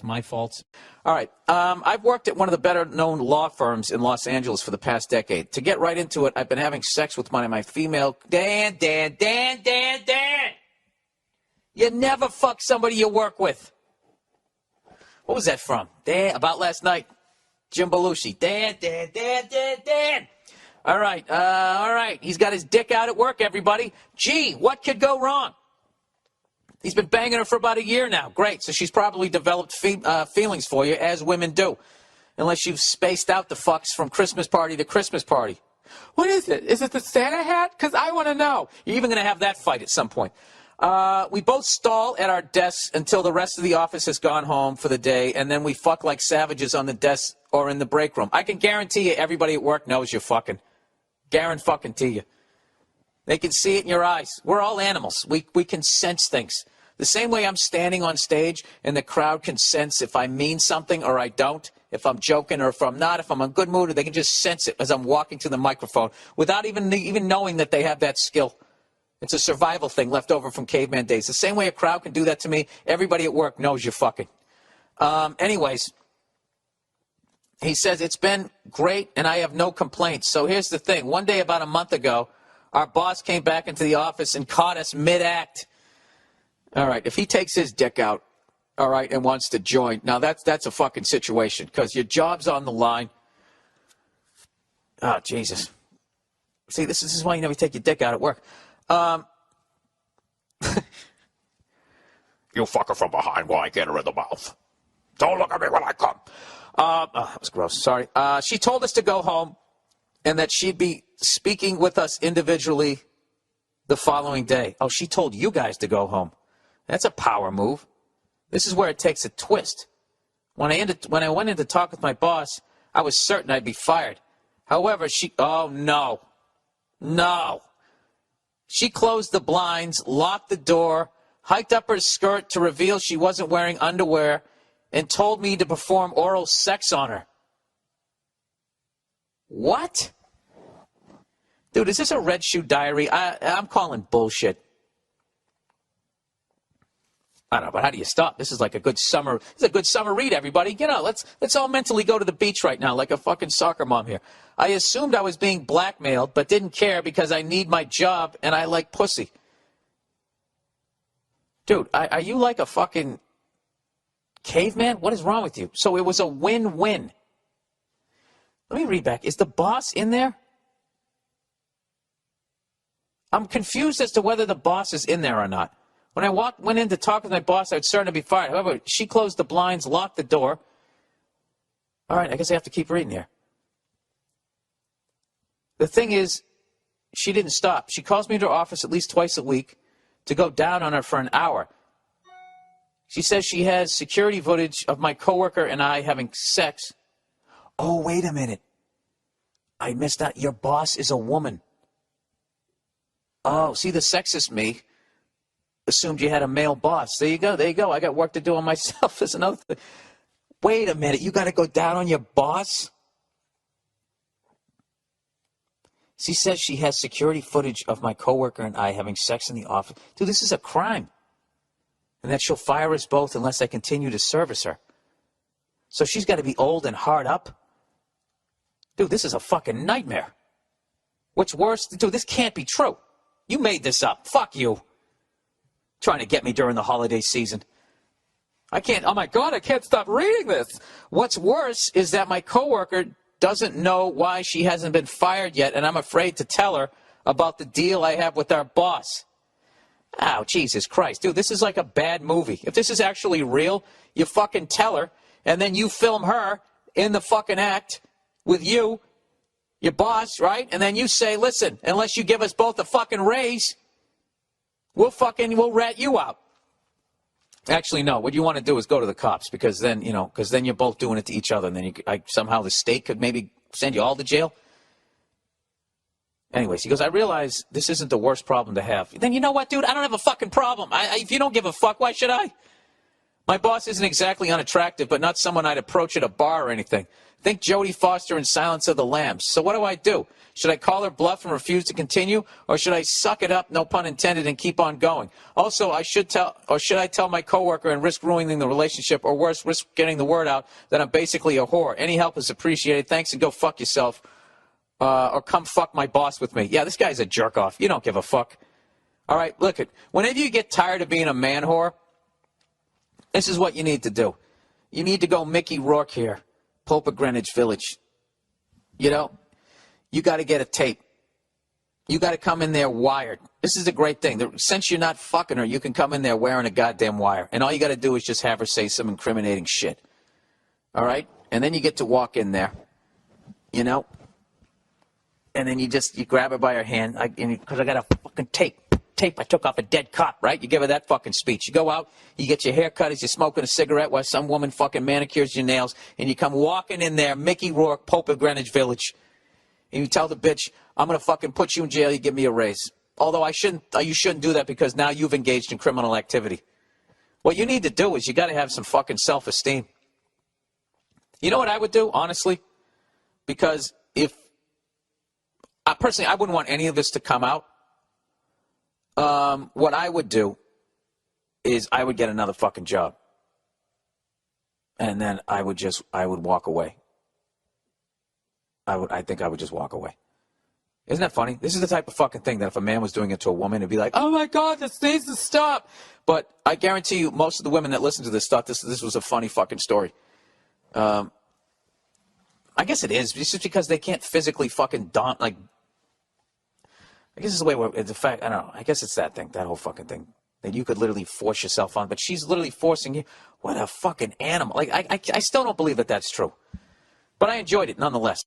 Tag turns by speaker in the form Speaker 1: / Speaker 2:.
Speaker 1: It's my fault. All right. I've worked at one of the better-known law firms in Los Angeles for the past decade. To get right into it, I've been having sex with one of my female... Dan. You never fuck somebody you work with. What was that from? Dan, about last night. Jim Belushi. Dan. All right. He's got his dick out at work, everybody. Gee, what could go wrong? He's been banging her for about a year now. Great. So she's probably developed feelings for you, as women do. Unless you've spaced out the fucks from Christmas party to Christmas party. What is it? Is it the Santa hat? Because I want to know. You're even going to have that fight at some point. We both stall at our desks until the rest of the office has gone home for the day, and then we fuck like savages on the desk or in the break room. I can guarantee you everybody at work knows you're fucking. Guarantee you. They can see it in your eyes. We're all animals. We can sense things. The same way I'm standing on stage and the crowd can sense if I mean something or I don't, if I'm joking or if I'm not, if I'm in a good mood, they can just sense it as I'm walking to the microphone without even knowing that they have that skill. It's a survival thing left over from caveman days. The same way a crowd can do that to me, everybody at work knows you're fucking. Anyways, he says, it's been great and I have no complaints. So here's the thing. One day about a month ago, our boss came back into the office and caught us mid-act. All right, if he takes his dick out, all right, and wants to join, now that's a fucking situation because your job's on the line. Oh, Jesus. See, this is why you never take your dick out at work. You fuck her from behind while I get her in the mouth. Don't look at me when I come. That was gross. Sorry. She told us to go home and that she'd be speaking with us individually the following day. Oh, she told you guys to go home. That's a power move. This is where it takes a twist. When I went in to talk with my boss, I was certain I'd be fired. However, oh, no. She closed the blinds, locked the door, hiked up her skirt to reveal she wasn't wearing underwear, and told me to perform oral sex on her. What? Dude, is this a Red Shoe Diary? I'm calling bullshit. I don't know, but how do you stop? This is like a good summer. This is a good summer read, everybody. You know, let's all mentally go to the beach right now, like a fucking soccer mom here. I assumed I was being blackmailed, but didn't care because I need my job and I like pussy. Dude, are you like a fucking caveman? What is wrong with you? So it was a win-win. Let me read back. Is the boss in there? I'm confused as to whether the boss is in there or not. When I went in to talk with my boss, I was certain to be fired. However, she closed the blinds, locked the door. All right, I guess I have to keep reading here. The thing is, she didn't stop. She calls me to her office at least twice a week to go down on her for an hour. She says she has security footage of my coworker and I having sex. Oh, wait a minute. I missed out. Your boss is a woman. Oh, see, the sexist me assumed you had a male boss. There you go. I got work to do on myself. There's another thing. Wait a minute. You got to go down on your boss? She says she has security footage of my coworker and I having sex in the office. Dude, this is a crime. And that she'll fire us both unless I continue to service her. So she's got to be old and hard up? Dude, this is a fucking nightmare. What's worse? Dude, this can't be true. You made this up. Fuck you. Trying to get me during the holiday season. I can't, oh my God, I can't stop reading this. What's worse is that my coworker doesn't know why she hasn't been fired yet, and I'm afraid to tell her about the deal I have with our boss. Oh, Jesus Christ. Dude, this is like a bad movie. If this is actually real, you fucking tell her, and then you film her in the fucking act with you, your boss, right? And then you say, listen, unless you give us both a fucking raise, we'll rat you out. Actually, no. What you want to do is go to the cops because then, you're both doing it to each other. And then somehow the state could maybe send you all to jail. Anyways, he goes, I realize this isn't the worst problem to have. Then you know what, dude? I don't have a fucking problem. If you don't give a fuck, why should I? My boss isn't exactly unattractive, but not someone I'd approach at a bar or anything. Think Jodie Foster in Silence of the Lambs. So what do? Should I call her bluff and refuse to continue, or should I suck it up, no pun intended, and keep on going? Also, should I tell my coworker and risk ruining the relationship, or worse, risk getting the word out that I'm basically a whore? Any help is appreciated. Thanks, and go fuck yourself. Or come fuck my boss with me. Yeah, this guy's a jerk off. You don't give a fuck. All right, look it. Whenever you get tired of being a man whore, this is what you need to do. You need to go Mickey Rourke here. Pope of Greenwich Village. You know, you got to get a tape. You got to come in there wired. This is a great thing. Since you're not fucking her, you can come in there wearing a goddamn wire. And all you got to do is just have her say some incriminating shit. All right? And then you get to walk in there, you know? And then you grab her by her hand, because I got a fucking tape I took off a dead cop, right? You give her that fucking speech. You go out, you get your hair cut as you're smoking a cigarette while some woman fucking manicures your nails, and you come walking in there, Mickey Rourke, Pope of Greenwich Village, and you tell the bitch, I'm going to fucking put you in jail, you give me a raise. Although you shouldn't do that because now you've engaged in criminal activity. What you need to do is you got to have some fucking self-esteem. You know what I would do, honestly? Because personally, I wouldn't want any of this to come out. What I would do is I would get another fucking job. And then I would walk away. I think I would just walk away. Isn't that funny? This is the type of fucking thing that if a man was doing it to a woman, it'd be like, oh my God, this needs to stop. But I guarantee you, most of the women that listen to this thought this was a funny fucking story. I guess it is. It's just because they can't physically fucking I guess it's the way it's the fact. I don't know. I guess it's that thing, that whole fucking thing that you could literally force yourself on, but she's literally forcing you. What a fucking animal! Like I still don't believe that that's true, but I enjoyed it nonetheless.